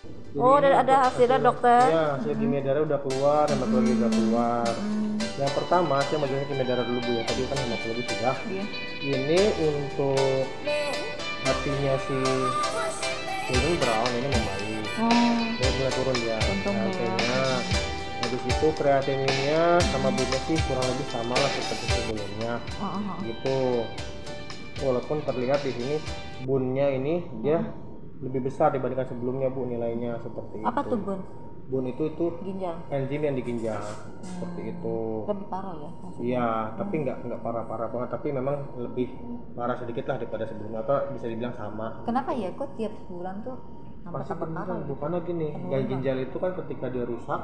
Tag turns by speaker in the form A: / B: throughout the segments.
A: Jadi
B: Oh,
A: ini
B: udah ada
A: untuk
B: hasilnya dokter.
A: Iya, hasil kimia darah udah keluar, hematologi udah keluar. Yang pertama saya mau jelasin kimia darah dulu Bu ya. Tadi kan hematologi sudah.
B: Iya.
A: Ini untuk hatinya si Golden Brown ini membaik.
B: Oh,
A: Dia mulai turun dia.
B: Untungnya ya.
A: Kreatinnya. Habis itu kreatininnya sama bunnya sih kurang lebih sama lah seperti sebelumnya. Gitu. Walaupun terlihat di sini bunnya ini dia lebih besar dibandingkan sebelumnya Bu, nilainya seperti
B: apa
A: itu.
B: tuh bun?
A: Bun itu
B: Ginjal.
A: enzim yang di ginjal seperti itu.
B: Lebih parah ya? maksudnya?
A: Iya, tapi nggak parah-parah banget, tapi memang lebih parah sedikit lah daripada sebelumnya, atau bisa dibilang sama.
B: Kenapa ya? Kok tiap bulan tuh
A: Pasti
B: tambah parah?
A: beneran, bukannya gini, gai ginjal itu kan ketika dia rusak,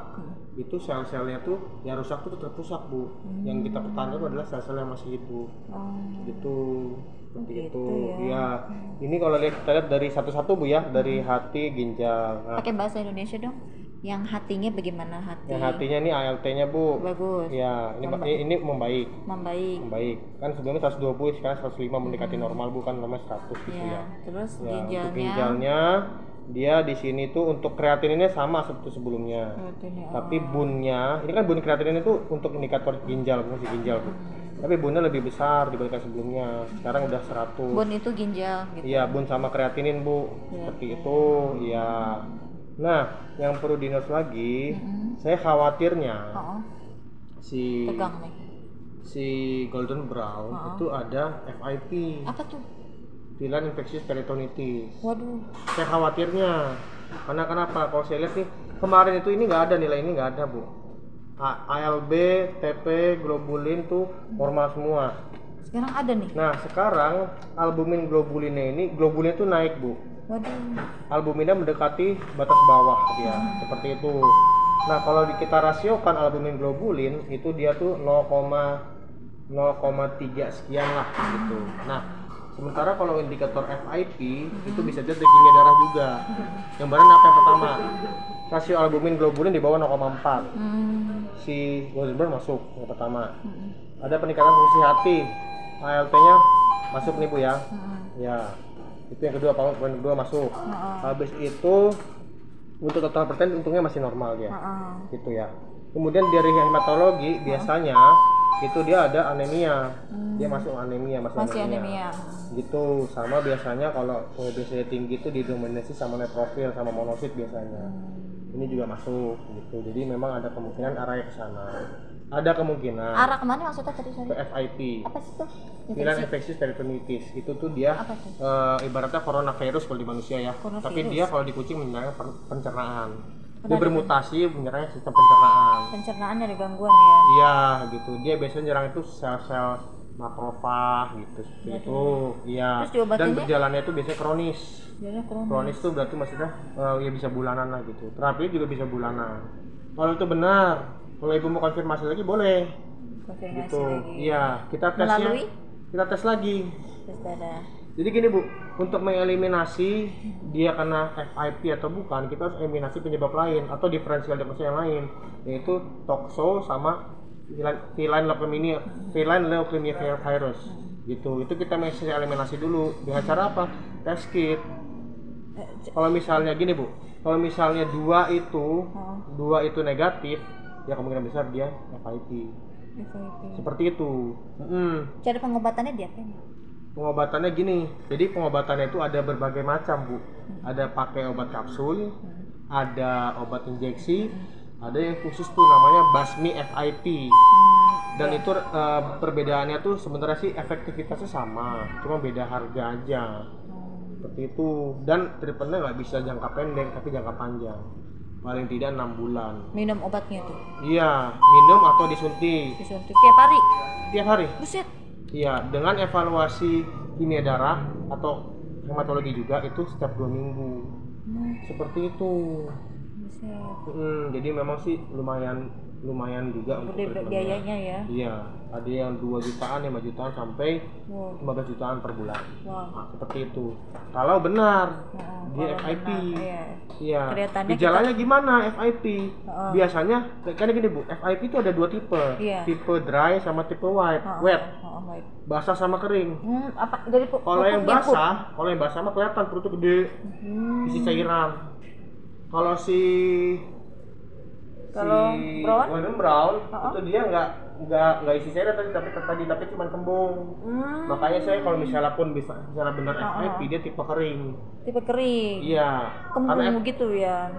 A: itu sel-selnya tuh yang rusak tuh tetap rusak Bu. Yang kita pertahankan adalah sel-sel yang masih hidup. Gitu, seperti itu. Ya, ini kalau kita lihat dari satu-satu Bu ya, dari hati, ginjal. Nah,
B: Pakai bahasa Indonesia dong. Yang hatinya bagaimana hati?
A: yang hatinya ini ALT-nya Bu.
B: Bagus.
A: Ya, ini membaik.
B: Membaik.
A: Kan sebelumnya 120, sekarang 105 mendekati normal Bu, kan namanya 100 gitu
B: Ya.
A: ya.
B: Terus
A: Ya, untuk
B: ginjalnya.
A: ginjalnya dia di sini tuh untuk kreatininnya sama seperti sebelumnya. Tapi bunnya, ini kan bun kreatinin itu untuk indikator ginjal, fungsi ginjal Bu. Tapi bunnya lebih besar dibandingkan sebelumnya. Sekarang udah 100.
B: Bun itu ginjal gitu.
A: Iya, bun sama kreatinin Bu. Seperti itu, ya. Nah, yang perlu diingat lagi, saya khawatirnya si
B: Tegang nih.
A: si Golden Brown itu ada FIP,
B: Apa tuh?
A: Feline Infectious Peritonitis.
B: Waduh.
A: Saya khawatirnya, karena kenapa? Kalau saya lihat nih kemarin itu ini nggak ada, nilai ini nggak ada Bu. ALB, TP, globulin tuh normal semua.
B: Sekarang ada nih.
A: Nah sekarang albumin globulinnya ini, globulinnya tuh naik Bu.
B: Waduh.
A: Albuminnya mendekati batas bawah dia, seperti itu. Nah kalau kita rasiokan albumin globulin itu dia tuh 0,3 sekian lah gitu. Nah sementara kalau indikator FIP itu bisa jadi kimia darah juga. Yang barang apa yang pertama? Rasio albumin globulin di bawah 0,4. Si Goldenberg masuk yang pertama. Ada peningkatan fungsi hati, ALT-nya masuk nih Bu ya. Ya, itu yang kedua, poin kedua masuk. Habis itu untuk total perten untungnya masih normal dia, gitu ya. Kemudian dari hematologi biasanya itu dia ada anemia, dia masuk anemia, masih anemia. Gitu, sama biasanya kalau biasanya tinggi itu didominasi sama neutrofil sama monosit biasanya. Ini juga masuk gitu, jadi memang ada kemungkinan arahnya ke sana. Ada kemungkinan.
B: Arah kemana maksudnya tadi?
A: Ke FIP.
B: Apa sih tuh?
A: Feline Infectious Peritonitis. Itu tuh dia ibaratnya coronavirus kalau di manusia ya. Tapi dia kalau di kucing menyerang pencernaan. Dia bermutasi menyerang sistem pencernaan.
B: Pencernaan ada gangguan ya?
A: Iya gitu. Dia biasanya menyerang itu sel-sel makrofag gitu seperti itu. Iya. Dan berjalannya itu biasanya kronis. Kronis itu berarti maksudnya ya bisa bulanan lah gitu. Terapi juga bisa bulanan. Kalau itu benar, kalau ibu mau konfirmasi lagi boleh. Gitu. Iya, kita tesnya. Kita tes lagi.
B: Tes darah.
A: Jadi gini Bu, untuk mengeliminasi dia kena FIP atau bukan, kita harus eliminasi penyebab lain atau diferensial diagnosis yang lain, yaitu toxo sama feline leukemia virus. Gitu. Itu kita mesti eliminasi dulu dengan cara apa? Test kit. Kalau misalnya gini Bu, kalau misalnya dua itu negatif, ya kemungkinan besar dia FIP. Seperti itu.
B: Cara pengobatannya dia apa?
A: Pengobatannya gini, jadi pengobatannya itu ada berbagai macam Bu. Ada pakai obat kapsul, ada obat injeksi, ada yang khusus tuh namanya basmi FIP. Dan itu perbedaannya tuh sebenarnya sih efektivitasnya sama, cuma beda harga aja. Seperti itu. Dan treatmentnya nggak bisa jangka pendek, tapi jangka panjang. Paling tidak 6 bulan.
B: Minum obatnya tuh?
A: Iya, minum atau disuntik.
B: Disuntik tiap hari?
A: Tiap hari.
B: Buset.
A: Iya, dengan evaluasi kimia darah atau hematologi juga itu setiap 2 minggu. Seperti itu. Jadi memang sih lumayan juga untuk
B: biayanya ya.
A: Iya, ada yang 2 jutaan, 5 jutaan sampai 15 jutaan per bulan. Nah, seperti itu. Kalau benar dia FIP. Iya. Gejalanya gimana FIP? Biasanya kan gini Bu, FIP itu ada 2 tipe. Tipe dry sama tipe wet. Basah sama kering. Kalau yang basah mah kelihatan perutnya gede, isi cairan. Kalau
B: Kalau brown?
A: Golden Brown itu dia nggak isi cairan tapi cuma kembung. Makanya saya kalau misalnya pun bisa benar FIP dia tipe kering.
B: Tipe kering.
A: Iya.
B: Kembung gitu ya.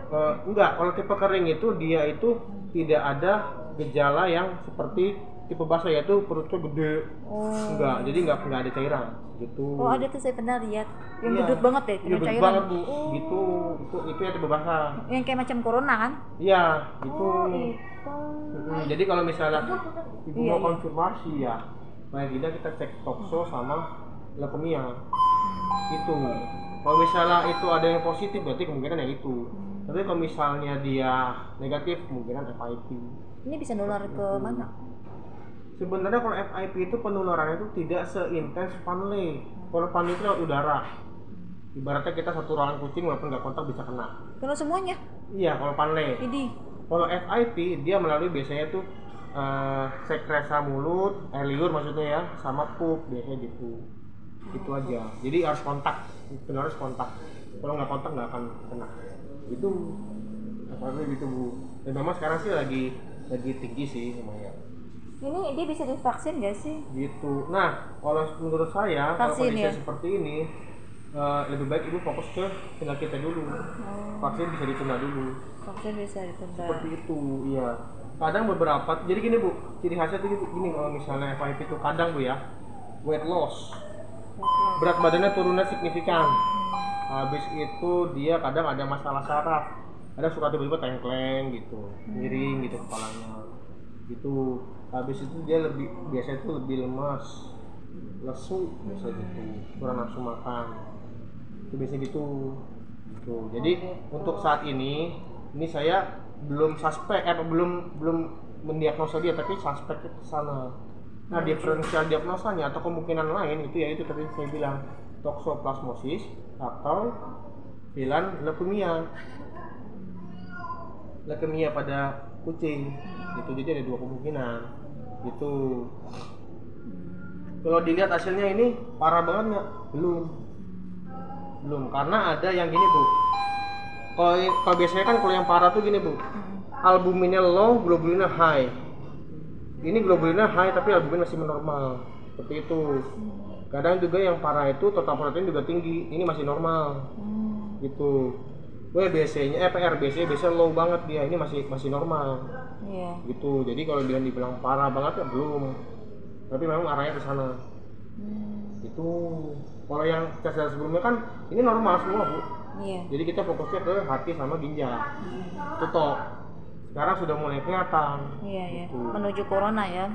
A: Enggak, kalau tipe kering itu dia itu tidak ada gejala yang seperti tipe basah, yaitu perutnya gede. Enggak, jadi nggak ada cairan gitu.
B: Oh, ada tuh saya pernah lihat. Yang
A: Iya.
B: gendut banget deh,
A: Iya,
B: punya
A: gendut
B: cairan.
A: banget Bu. Gitu. Itu ya tipe basah.
B: Yang kayak macam corona kan?
A: Iya, gitu.
B: Itu.
A: Jadi kalau misalnya ibu
B: Iya,
A: mau
B: iya.
A: konfirmasi ya, paling tidak kita cek tokso sama leukemia. Itu. Kalau misalnya itu ada yang positif berarti kemungkinan yang itu. Tapi kalau misalnya dia negatif kemungkinan FIP.
B: Ini bisa nular ke mana?
A: Sebenarnya kalau FIP itu penularannya itu tidak seintens Panle. Kalau Panle itu lewat udara. Ibaratnya kita satu ruangan kucing walaupun nggak kontak bisa kena.
B: Kalau semuanya?
A: Iya, kalau Panle.
B: Ini.
A: Kalau FIP dia melalui biasanya tuh sekresa mulut, air liur maksudnya ya, sama pup biasanya gitu. Itu aja. Jadi harus kontak, benar harus kontak. Kalau nggak kontak nggak akan kena. Itu FIP gitu Bu. Dan memang sekarang sih lagi tinggi sih lumayan.
B: Ini dia bisa divaksin nggak sih?
A: Gitu. Nah, kalau menurut saya kalau
B: Vaksin,
A: kondisi
B: ya?
A: seperti ini lebih baik ibu fokus ke penyakitnya dulu. Vaksin bisa ditunda dulu.
B: Vaksin bisa ditunda.
A: Seperti itu, iya. Kadang beberapa, jadi gini Bu, ciri khasnya tuh gini kalau misalnya FIP itu kadang Bu ya, weight loss, berat badannya turunnya signifikan. Habis itu dia kadang ada masalah saraf, ada suka tiba-tiba tengkleng gitu, miring gitu kepalanya, gitu. Habis itu dia biasanya itu lebih lemas, lesu biasa gitu, kurang nafsu makan, itu biasanya gitu. Jadi untuk saat ini saya belum belum mendiagnosa dia, tapi suspek ke sana. Nah, diferensial diagnosanya atau kemungkinan lain itu yaitu tadi saya bilang toksoplasmosis atau filan leukemia pada kucing. Itu jadi ada dua kemungkinan. Gitu. Kalau dilihat hasilnya ini parah banget nggak? Belum, karena ada yang gini Bu. Kalau biasanya kan kalau yang parah tuh gini Bu, albuminnya low, globulinnya high. Ini globulinnya high tapi albumin masih normal, seperti itu. Kadang juga yang parah itu total protein juga tinggi, ini masih normal, gitu. BC-nya biasanya low banget dia, ini masih normal, gitu. Jadi kalau dibilang parah banget ya belum, tapi memang arahnya ke sana, gitu. Kalau yang tes sebelumnya kan ini normal semua Bu.
B: Iya.
A: Jadi kita fokusnya ke hati sama ginjal. Tutup. Sekarang sudah mulai kelihatan.
B: Iya, iya.
A: Gitu.
B: Menuju corona ya.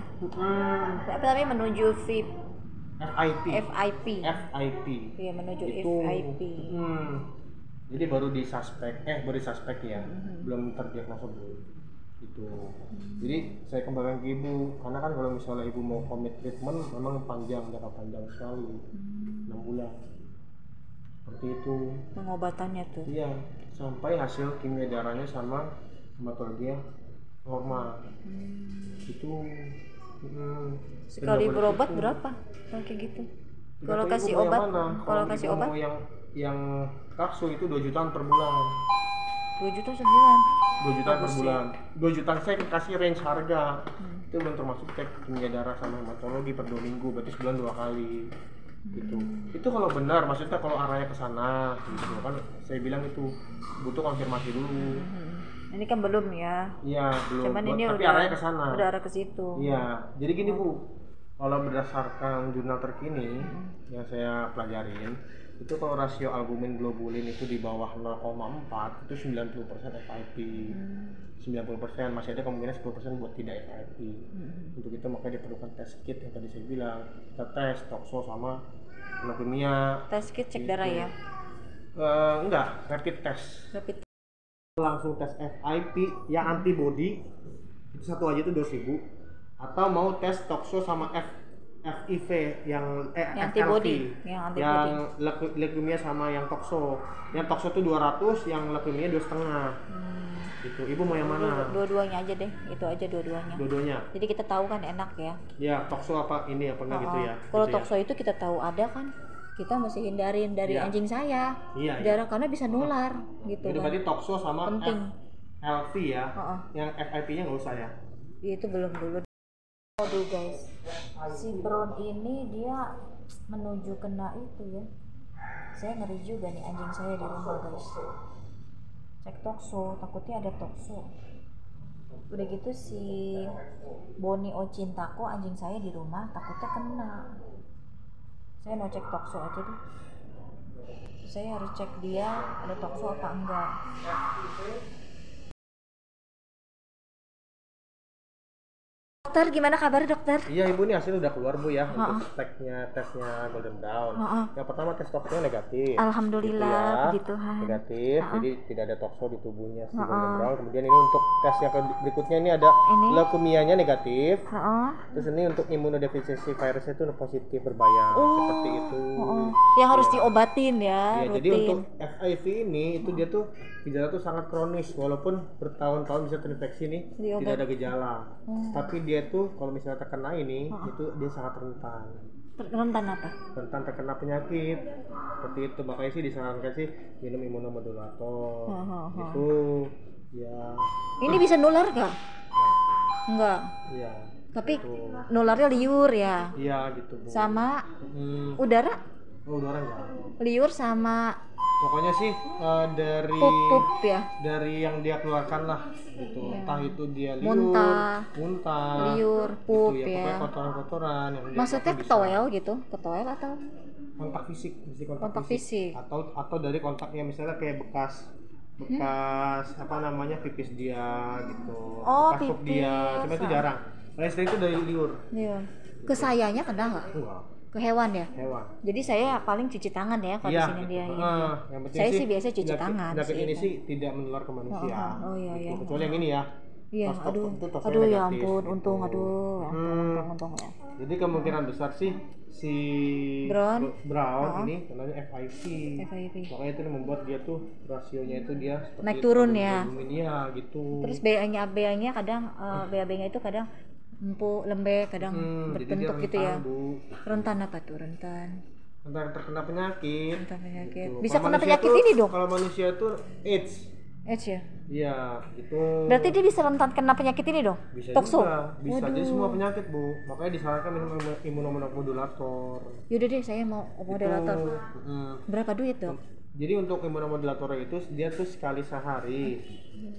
B: Apa namanya menuju FIP?
A: FIP.
B: Iya, menuju
A: Itu.
B: FIP.
A: Jadi baru disuspek ya. Belum terdiagnosa Bu. Itu. Jadi saya kembangkan ke ibu, karena kan kalau misalnya ibu mau komit treatment memang jangka panjang sekali. 6 bulan. Seperti itu
B: Pengobatannya tuh.
A: iya, sampai hasil kimia darahnya sama hematologi normal. Itu
B: Sekali berobat berapa? Kalau kayak gitu. Kalau kasih obat, kalau kasih obat
A: yang kapsul itu 2 jutaan per bulan.
B: 2 juta sebulan.
A: 2 jutaan per
B: Bagus
A: bulan. 2 jutaan saya kasih range harga. Itu belum termasuk cek kimia darah sama hematologi per 2 minggu, berarti sebulan 2 kali. Gitu. Itu kalau benar, maksudnya kalau arahnya ke sana gitu kan, saya bilang itu butuh konfirmasi dulu.
B: Ini kan belum ya.
A: Iya, belum.
B: Cuman ini
A: tapi
B: udah
A: arahnya ke sana.
B: Udah arah ke situ.
A: Iya. Jadi gini Bu, kalau berdasarkan jurnal terkini yang saya pelajarin, itu kalau rasio albumin globulin itu di bawah 0,4 itu 90% FIP. 90%, masih ada kemungkinan 10% buat tidak FIP. Untuk itu makanya diperlukan tes kit yang tadi saya bilang. Kita tes tokso sama leukemia.
B: Tes kit cek darah ya.
A: Enggak, rapid test.
B: Rapid.
A: Langsung tes FIP yang antibody itu satu aja itu 2.000, atau mau tes tokso sama FIV yang
B: antibody,
A: FLV,
B: yang antibody.
A: yang leukemia sama yang tokso. Yang tokso itu 200, yang leukemia 2,5. Itu ibu mau yang mana?
B: Dua-duanya aja deh, itu aja dua-duanya.
A: Dua-duanya.
B: Jadi kita tahu kan enak ya.
A: Ya, tokso apa ini apa enggak gitu ya.
B: Kalau
A: gitu
B: tokso itu kita tahu ada kan, kita mesti hindarin dari
A: Iya.
B: anjing saya.
A: Iya,
B: Darah karena bisa nular gitu
A: Itu
B: kan.
A: berarti Toxo sama
B: Penting.
A: FLV ya.
B: Heeh.
A: Yang FIP-nya nggak usah ya.
B: Itu belum dulu. Aduh guys, si Brown ini dia menuju kena itu ya. Saya ngeri juga nih anjing saya di rumah guys. Cek Toxo, takutnya ada Toxo. Udah gitu si Boni Ocintako anjing saya di rumah takutnya kena. Saya mau cek Toxo aja deh. Saya harus cek dia ada Toxo apa enggak. Dokter, gimana kabar dokter?
A: Iya ibu, nih hasil udah keluar bu ya untuk tesnya Golden Brown. Yang pertama tes toxonya negatif.
B: Alhamdulillah,
A: gitu ya.
B: puji Tuhan.
A: Negatif, jadi tidak ada toxo di tubuhnya si Golden Brown. Kemudian ini untuk tes yang berikutnya ini ada leukemianya negatif. Terus ini untuk imunodeficiency virusnya itu positif berbayar seperti itu.
B: Yang harus diobatin ya.
A: Ya, jadi untuk FIV ini itu dia tuh gejala tuh sangat kronis walaupun bertahun-tahun bisa terinfeksi nih tidak ada gejala. Tapi dia tuh kalau misalnya terkena ini itu dia sangat rentan.
B: Rentan apa?
A: Rentan terkena penyakit. Seperti itu, makanya sih disarankan sih minum imunomodulator. Itu ya.
B: Ini bisa nular gak? Enggak.
A: Iya.
B: Tapi nularnya liur ya.
A: Iya gitu bu.
B: Sama udara?
A: Oh, udara enggak.
B: Liur sama
A: Pokoknya sih dari
B: pup ya.
A: Dari yang dia keluarkan lah gitu. Entah itu dia liur, muntah,
B: liur, pup
A: gitu,
B: ya.
A: Pokoknya kotoran-kotoran yang dia
B: Maksudnya
A: bisa.
B: ketoel gitu? Ketoel atau
A: Kontak fisik, mesti
B: kontak fisik.
A: Atau dari kontaknya misalnya kayak bekas apa namanya pipis dia gitu.
B: Oh,
A: bekas pup
B: pipis.
A: dia, cuma itu jarang. Paling sering itu dari liur.
B: Iya. Ke sayanya kena nggak?
A: Enggak,
B: Ke hewan ya?
A: hewan.
B: Jadi saya paling cuci tangan ya kalau di sini dia.
A: Yang penting
B: Saya sih biasa cuci tangan
A: penyakit
B: sih,
A: ini
B: kan.
A: sih tidak menular ke manusia.
B: Oh, iya,
A: gitu.
B: iya.
A: Kecuali yang ini ya.
B: Iya,
A: Tos-
B: aduh.
A: itu tosnya
B: Aduh ya
A: negatif,
B: ampun,
A: gitu.
B: untung ya.
A: Jadi kemungkinan besar sih si Brown ini namanya FIP.
B: FIP.
A: Makanya itu yang membuat dia tuh rasionya itu dia seperti
B: Naik turun ya.
A: Iya gitu.
B: Terus BA-nya kadang BAB-nya itu kadang empuk, lembek, kadang
A: Jadi dia
B: berbentuk gitu ya.
A: rentan, Bu.
B: Rentan apa tuh? Rentan
A: Terkena penyakit.
B: penyakit.
A: Gitu.
B: Bisa
A: Kalau
B: kena
A: manusia
B: penyakit
A: tuh-
B: ini dong.
A: Kalau manusia itu AIDS.
B: AIDS ya.
A: Iya, gitu.
B: Berarti dia bisa rentan kena penyakit ini dong.
A: Bisa
B: Toxo.
A: juga, bisa jadi semua penyakit bu, makanya disarankan minum imunomodulator.
B: Yaudah deh, saya mau moderator.
A: Mm.
B: Berapa duit dong?
A: Jadi untuk imunomodulator itu dia tuh sekali sehari.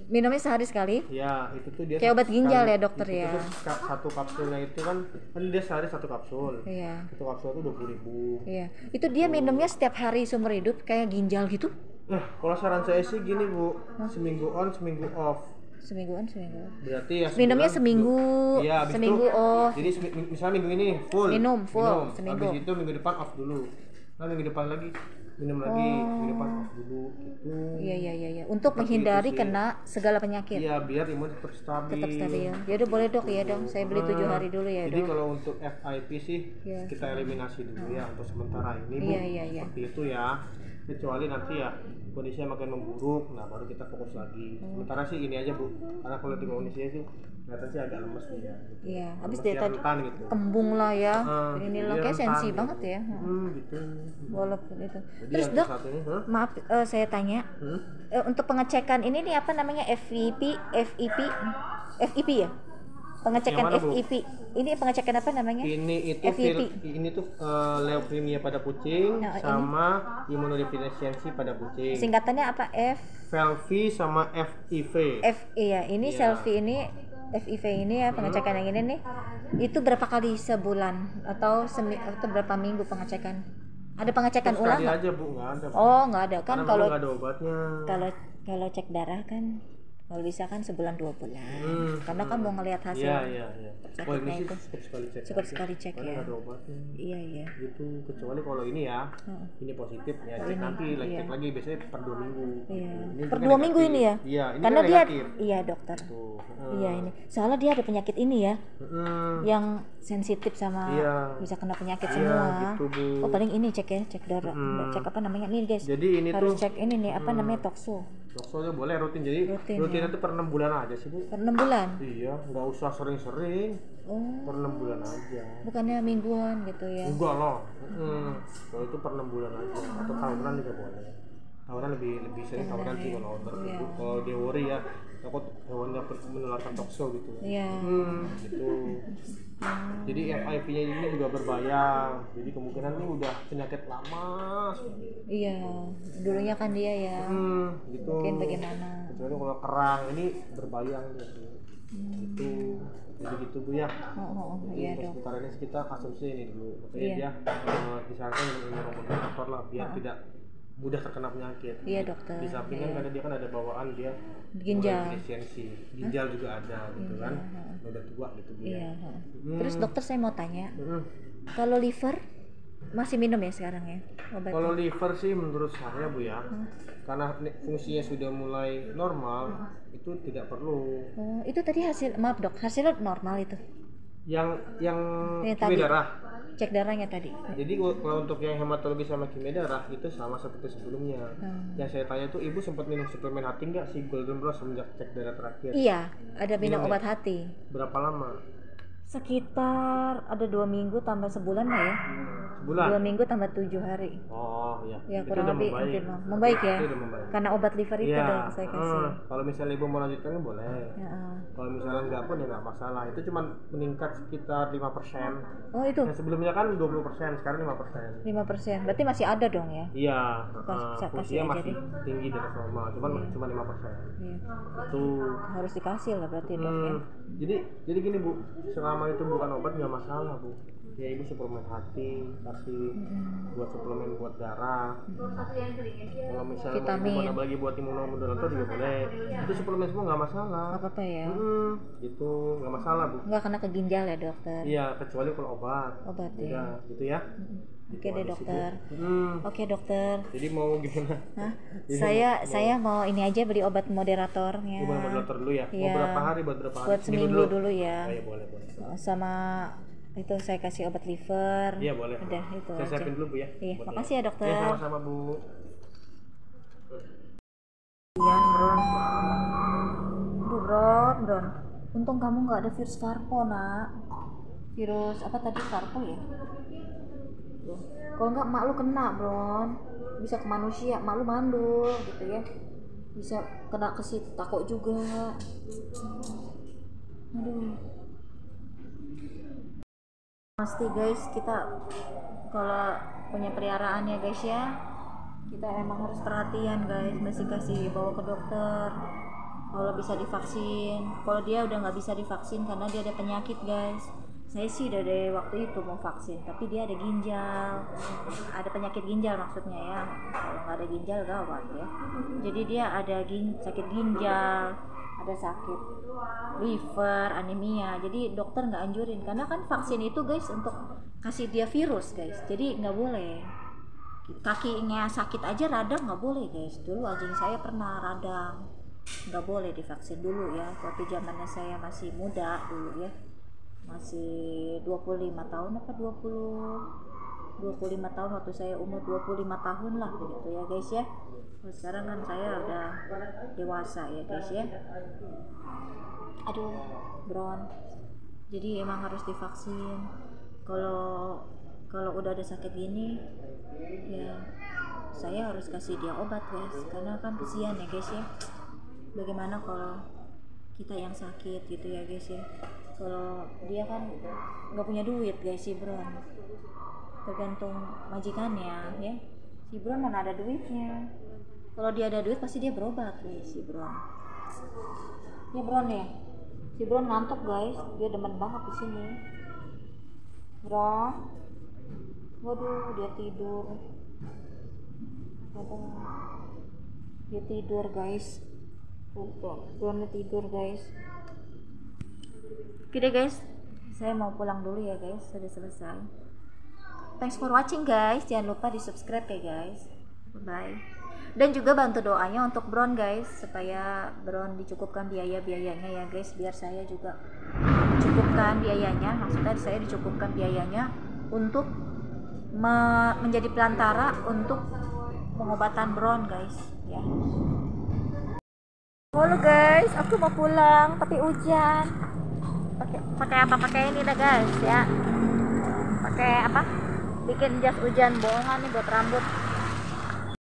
B: Minumnya sehari sekali?
A: Ya itu tuh dia
B: Kayak obat ginjal
A: sekali-
B: ya, dokter
A: itu
B: ya?
A: tuh satu kapsulnya itu kan dia sehari satu kapsul.
B: Iya.
A: Satu kapsul itu 20.000.
B: Iya. Itu dia minumnya setiap hari seumur hidup kayak ginjal gitu?
A: Nah kalau saran saya sih gini bu, seminggu on seminggu off.
B: Semingguan, seminggu.
A: Berarti ya
B: Minumnya
A: sebulan-
B: seminggu,
A: Iya, habis
B: seminggu
A: itu,
B: off.
A: Jadi misalnya minggu ini full.
B: Minum full, seminggu.
A: Habis itu minggu depan off dulu. Nah minggu depan lagi minum lagi, minggu depan off dulu gitu.
B: Iya. Untuk
A: Seperti
B: menghindari
A: itu sih.
B: kena segala penyakit.
A: Iya, biar imun tetap stabil.
B: Tetap stabil. Ya udah boleh dok ya dong. Saya beli 7 hari dulu ya
A: Jadi
B: dok.
A: kalau untuk FIP sih
B: Iya.
A: kita eliminasi dulu ya untuk sementara ini bu.
B: Iya.
A: Seperti itu ya. Kecuali nanti ya kondisinya makin memburuk, nah baru kita fokus lagi. Sementara sih ini aja bu, karena kalau di kondisinya sih kelihatan sih agak lemes dia. Gitu.
B: Iya. Habis
A: Lemes
B: dia
A: ya,
B: tadi
A: rentan gitu.
B: kembung lah ya. Ini
A: Jadi
B: loh kayak
A: rentan
B: sensi
A: gitu.
B: banget ya.
A: Gitu.
B: Walaupun itu.
A: Jadi
B: Terus
A: yang
B: dok,
A: satu ini,
B: maaf saya tanya. Untuk pengecekan ini nih apa namanya FIP ya? Pengecekan
A: Yang mana, Bu?
B: FIP. Ini pengecekan apa namanya?
A: Ini itu
B: FIP.
A: ini tuh leukemia pada kucing
B: Nah, ini.
A: sama imunodeficiency pada kucing.
B: Singkatannya apa?
A: FLV sama FIV.
B: Iya, ini selfie ini FIV ini ya pengecekan yang ini nih. Itu berapa kali sebulan atau berapa minggu pengecekan? Ada pengecekan
A: Sekali
B: ulang nggak?
A: aja bu, nggak ada. Bu.
B: Oh, nggak ada kan
A: Karena
B: kalau
A: memang nggak ada obatnya.
B: kalau cek darah kan kalau bisa kan sebulan 2 bulan. Karena kan mau ngelihat hasil.
A: Iya.
B: Sakitnya
A: Oh ini sih
B: itu.
A: cukup sekali cek.
B: Cukup
A: aja.
B: sekali cek
A: Karena
B: ya.
A: nggak ada obatnya.
B: Iya.
A: Gitu, kecuali kalau ini ya, ini positif ya cek nanti cek lagi biasanya per 2 minggu.
B: Iya.
A: Ini
B: Per
A: kan
B: 2 minggu
A: negatif.
B: ini ya?
A: Iya, ini
B: Karena
A: kan
B: dia
A: negatif.
B: iya dokter.
A: Tuh.
B: Iya ini. Soalnya dia ada penyakit ini ya.
A: Mm-mm.
B: Yang sensitif sama
A: Iya.
B: bisa kena penyakit
A: Iya,
B: semua.
A: gitu, Bu.
B: Oh paling ini cek ya, cek darah. Cek apa namanya nih guys.
A: Jadi ini
B: Harus
A: tuh
B: cek ini nih apa namanya toxo.
A: dokternya boleh rutin. Jadi
B: Rutin,
A: rutinnya tuh per 6 bulan aja sih bu.
B: Per 6 bulan.
A: Iya, nggak usah sering-sering. Per 6 bulan aja.
B: Bukannya mingguan gitu ya?
A: Enggak loh. Kalau itu per 6 bulan aja atau tahunan juga boleh. Tahunan lebih sering tahunan sih kalau kalau dia worry ya, takut hewannya menularkan tokso gitu.
B: Iya.
A: Gitu. Jadi FIV-nya ini juga berbahaya. Jadi kemungkinan ini udah penyakit lama.
B: Iya, dulunya kan dia ya.
A: Gitu.
B: Mungkin bagaimana?
A: Kecuali kalau kerang ini berbahaya gitu. Gitu. Jadi gitu Bu ya.
B: Iya dok.
A: Sementara ini kita asumsi ini dulu. Makanya dia disarankan minum obat indikator lah biar tidak mudah terkena penyakit.
B: Iya dokter.
A: Di samping kan karena dia kan ada bawaan dia
B: ginjal.
A: defisiensi. Ginjal juga ada gitu kan. Udah tua gitu Bu ya.
B: Terus dokter saya mau tanya. Kalau liver masih minum ya sekarang ya obat?
A: Kalau liver sih menurut saya Bu ya. Karena fungsinya sudah mulai normal, itu tidak perlu.
B: Itu tadi maaf dok, hasilnya normal itu? Yang
A: kimia darah.
B: Cek darahnya tadi.
A: Jadi kalau untuk yang hematologi sama kimia darah itu sama seperti sebelumnya. Yang saya tanya tuh ibu sempat minum suplemen hati nggak si Golden Rose semenjak cek darah terakhir?
B: Iya, ada minum obat hati.
A: Berapa lama?
B: Sekitar ada 2 minggu tambah sebulan lah ya.
A: Sebulan?
B: 2 minggu tambah 7 hari.
A: Oh iya.
B: Ya kurang lebih membaik ya. Karena obat liver itu dong saya kasih.
A: Kalau misalnya ibu mau lanjutkan boleh. Kalau misalnya enggak pun ya nggak masalah. Itu cuma meningkat sekitar 5%.
B: Oh itu?
A: Yang sebelumnya kan 20%, sekarang 5%.
B: 5%, berarti masih ada dong ya?
A: Iya.
B: Fungsinya
A: masih tinggi dari normal, cuma 5%.
B: Iya.
A: Itu
B: harus dikasih lah berarti dok ya.
A: Jadi gini Bu, selama itu bukan obat nggak masalah Bu. Ya ibu suplemen hati, kasih buat suplemen buat darah. Kalau misalnya
B: vitamin,
A: mau lagi buat imunomodulator juga boleh. Itu suplemen semua nggak masalah.
B: Nggak apa-apa ya.
A: Itu nggak masalah Bu.
B: Nggak kena ke ginjal ya dokter?
A: Iya, kecuali kalau obat.
B: Obat ya.
A: Gitu ya.
B: Oke deh dokter. Oke dokter.
A: Jadi mau gimana?
B: Saya mau ini aja beli obat moderatornya.
A: Obat moderator dulu ya. Mau berapa hari? Buat berapa hari?
B: Buat seminggu dulu ya.
A: Oh, iya boleh.
B: Sama itu saya kasih obat liver.
A: Iya boleh.
B: Udah itu
A: saya
B: aja.
A: siapin dulu Bu ya.
B: Iya, makasih ya dokter.
A: Iya sama-sama Bu.
B: Ian Bron. Untung kamu nggak ada virus Varpo nak. Virus apa tadi Varpo ya? Kalau nggak mak lu kena Bron. Bisa ke manusia, mak lu mandul gitu ya. Bisa kena ke situ takut juga. Aduh. Pasti guys, kita kalau punya peliharaan ya guys ya, kita emang harus perhatian guys, mesti kasih bawa ke dokter. Kalau bisa divaksin, kalau dia udah nggak bisa divaksin karena dia ada penyakit guys. Saya sih udah dari waktu itu mau vaksin, tapi dia ada ginjal, ada penyakit ginjal maksudnya ya. Kalau nggak ada ginjal gawat ya. Jadi dia ada sakit ginjal, ada sakit liver, anemia. Jadi dokter nggak anjurin karena kan vaksin itu guys untuk kasih dia virus guys. Jadi nggak boleh. Kakinya sakit aja radang nggak boleh guys. Dulu anjing saya pernah radang, nggak boleh divaksin dulu ya. Waktu zamannya saya masih muda dulu ya, masih 25 tahun apa 25 tahun waktu saya umur 25 tahun lah begitu ya guys ya. Nah, sekarang kan saya udah dewasa ya guys ya. Aduh Bron, jadi emang harus divaksin. Kalau udah ada sakit gini ya saya harus kasih dia obat guys, karena kan kesian ya guys ya. Bagaimana kalau kita yang sakit gitu ya guys ya. Kalau dia kan nggak punya duit guys si Bron, tergantung majikannya ya. Si Bron mana ada duitnya. Kalau dia ada duit pasti dia berobat guys si Bron. Ya Bron ya. Si Bron ngantuk guys, dia demen banget di sini. Bron, waduh dia tidur. Dia tidur guys. Bron tidur guys. Oke deh guys, saya mau pulang dulu ya guys, sudah selesai. Thanks for watching guys, jangan lupa di subscribe ya guys. Bye. Dan juga bantu doanya untuk Bron guys, supaya Bron dicukupkan biayanya ya guys, biar saya juga dicukupkan biayanya. Maksudnya saya dicukupkan biayanya untuk menjadi pelantara untuk pengobatan Bron guys ya. Halo guys, aku mau pulang tapi hujan. Oke pakai apa, pakai ini dah guys ya, pakai apa, bikin jas hujan bohongan nih buat rambut.